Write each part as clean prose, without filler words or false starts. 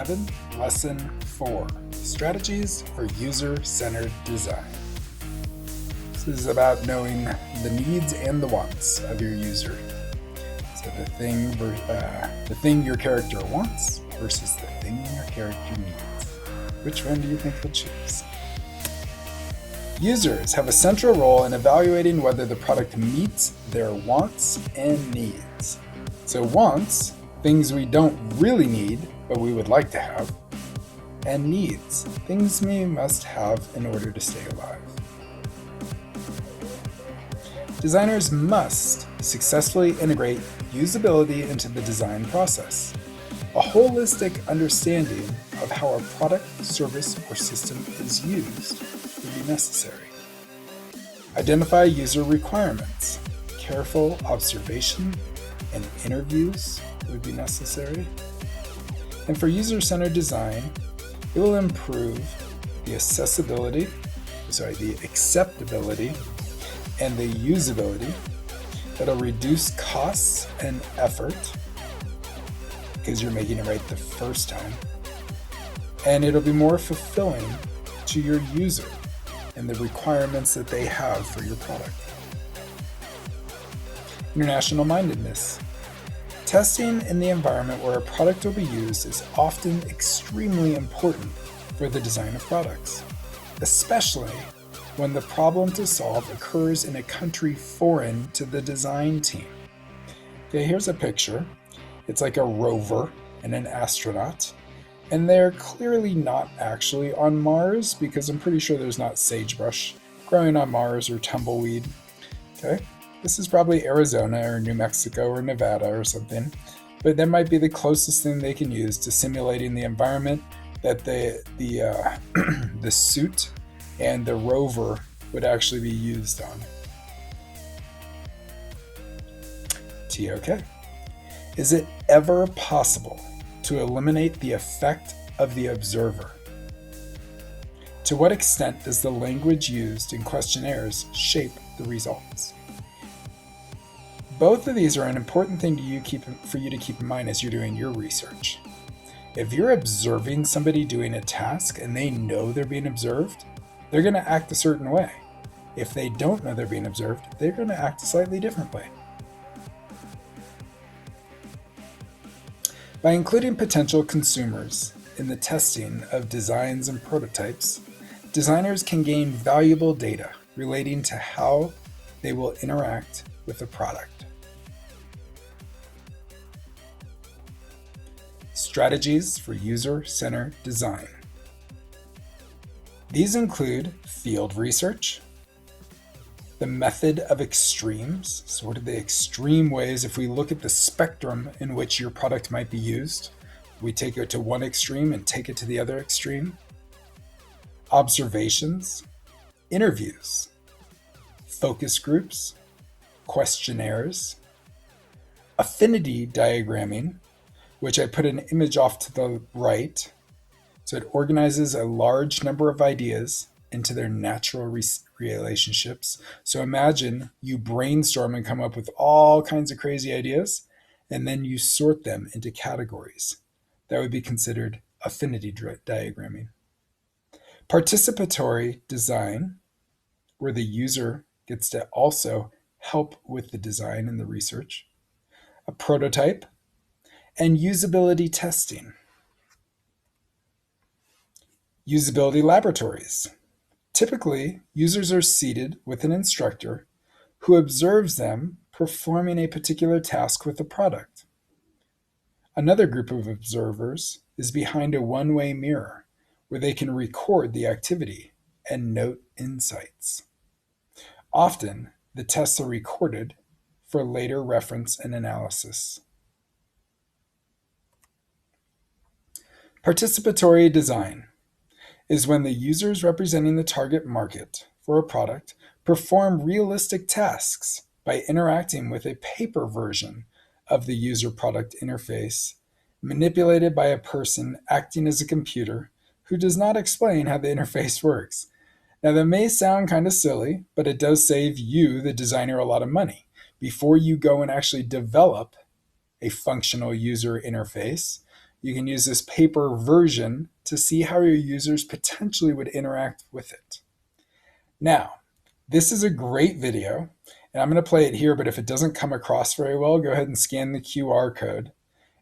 11, Lesson 4, Strategies for User-Centered Design. This is about knowing the needs and the wants of your user. So the thing your character wants versus the thing your character needs. Which one do you think he'll choose? Users have a central role in evaluating whether the product meets their wants and needs. So wants, things we don't really need, but we would like to have. And needs, things we must have in order to stay alive. Designers must successfully integrate usability into the design process. A holistic understanding of how a product, service, or system is used would be necessary. Identify user requirements. Careful observation and interviews would be necessary. And for user-centered design, it will improve the acceptability, and the usability. That'll reduce costs and effort because you're making it right the first time. And it'll be more fulfilling to your user and the requirements that they have for your product. International-Mindedness. Testing in the environment where a product will be used is often extremely important for the design of products, especially when the problem to solve occurs in a country foreign to the design team. Okay, here's a picture. It's like a rover and an astronaut, and they're clearly not actually on Mars because I'm pretty sure there's not sagebrush growing on Mars or tumbleweed. Okay, this is probably Arizona or New Mexico or Nevada or something, but that might be the closest thing they can use to simulating the environment that the suit and the rover would actually be used on. TOK. Is it ever possible to eliminate the effect of the observer? To what extent does the language used in questionnaires shape the results? Both of these are an important thing for you to keep in mind as you're doing your research. If you're observing somebody doing a task and they know they're being observed, they're going to act a certain way. If they don't know they're being observed, they're going to act a slightly different way. By including potential consumers in the testing of designs and prototypes, designers can gain valuable data relating to how they will interact with the product. Strategies for user-centered design. These include field research, the method of extremes. So what are the extreme ways? If we look at the spectrum in which your product might be used, we take it to one extreme and take it to the other extreme. Observations, interviews, focus groups, questionnaires, affinity diagramming, which I put an image off to the right. So it organizes a large number of ideas into their natural relationships. So imagine you brainstorm and come up with all kinds of crazy ideas, and then you sort them into categories. That would be considered affinity diagramming. Participatory design, where the user gets to also help with the design and the research. A prototype, and usability testing. Usability laboratories. Typically, users are seated with an instructor who observes them performing a particular task with the product. Another group of observers is behind a one-way mirror where they can record the activity and note insights. Often, the tests are recorded for later reference and analysis. Participatory design is when the users representing the target market for a product perform realistic tasks by interacting with a paper version of the user product interface, manipulated by a person acting as a computer who does not explain how the interface works. Now that may sound kind of silly, but it does save you, the designer, a lot of money. Before you go and actually develop a functional user interface, You can use this paper version to see how your users potentially would interact with it. Now, this is a great video, and I'm going to play it here, but if it doesn't come across very well, go ahead and scan the QR code.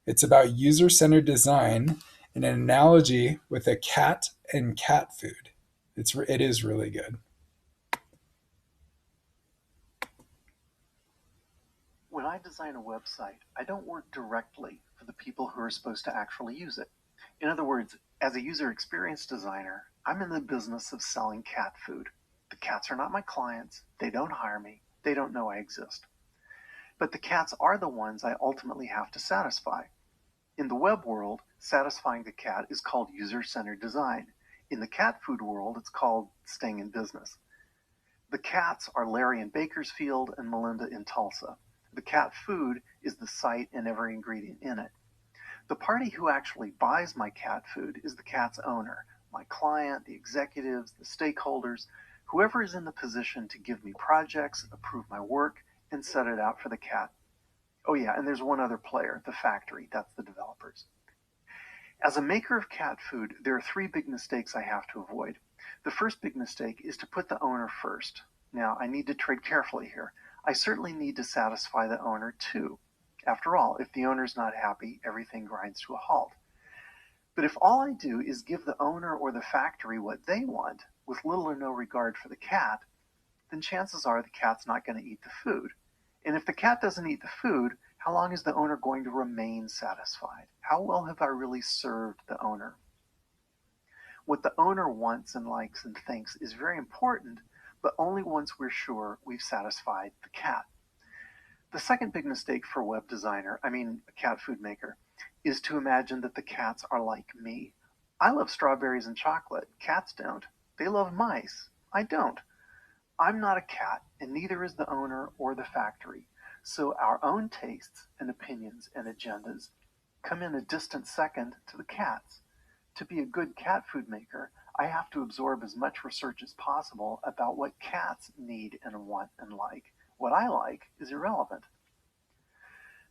It's about user-centered design and an analogy with a cat and cat food. It is really good. When I design a website, I don't work directly for the people who are supposed to actually use it. In other words, as a user experience designer, I'm in the business of selling cat food. The cats are not my clients. They don't hire me. They don't know I exist. But the cats are the ones I ultimately have to satisfy. In the web world, satisfying the cat is called user-centered design. In the cat food world, it's called staying in business. The cats are Larry in Bakersfield and Melinda in Tulsa. The cat food is the site and every ingredient in it. The party who actually buys my cat food is the cat's owner, my client, the executives, the stakeholders, whoever is in the position to give me projects, approve my work, and set it out for the cat. Oh yeah, and there's one other player, the factory, that's the developers. As a maker of cat food, there are 3 big mistakes I have to avoid. The first big mistake is to put the owner first. Now, I need to tread carefully here. I certainly need to satisfy the owner too. After all, if the owner's not happy, everything grinds to a halt. But if all I do is give the owner or the factory what they want, with little or no regard for the cat, then chances are the cat's not going to eat the food. And if the cat doesn't eat the food, how long is the owner going to remain satisfied? How well have I really served the owner? What the owner wants and likes and thinks is very important, but only once we're sure we've satisfied the cat. The second big mistake for a web designer, a cat food maker, is to imagine that the cats are like me. I love strawberries and chocolate. Cats don't. They love mice. I don't. I'm not a cat, and neither is the owner or the factory. So our own tastes and opinions and agendas come in a distant second to the cat's. To be a good cat food maker, I have to absorb as much research as possible about what cats need and want and like. What I like is irrelevant.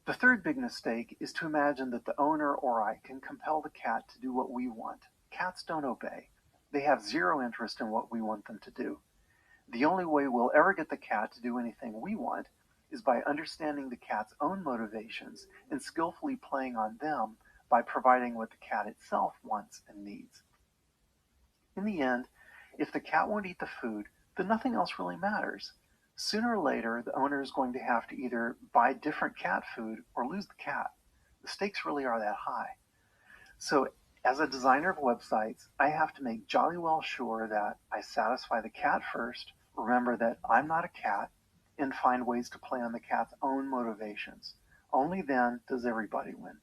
The third big mistake is to imagine that the owner or I can compel the cat to do what we want. Cats don't obey. They have zero interest in what we want them to do. The only way we'll ever get the cat to do anything we want is by understanding the cat's own motivations and skillfully playing on them by providing what the cat itself wants and needs. In the end, if the cat won't eat the food, then nothing else really matters. Sooner or later, the owner is going to have to either buy different cat food or lose the cat. The stakes really are that high. So, as a designer of websites, I have to make jolly well sure that I satisfy the cat first, remember that I'm not a cat, and find ways to play on the cat's own motivations. Only then does everybody win.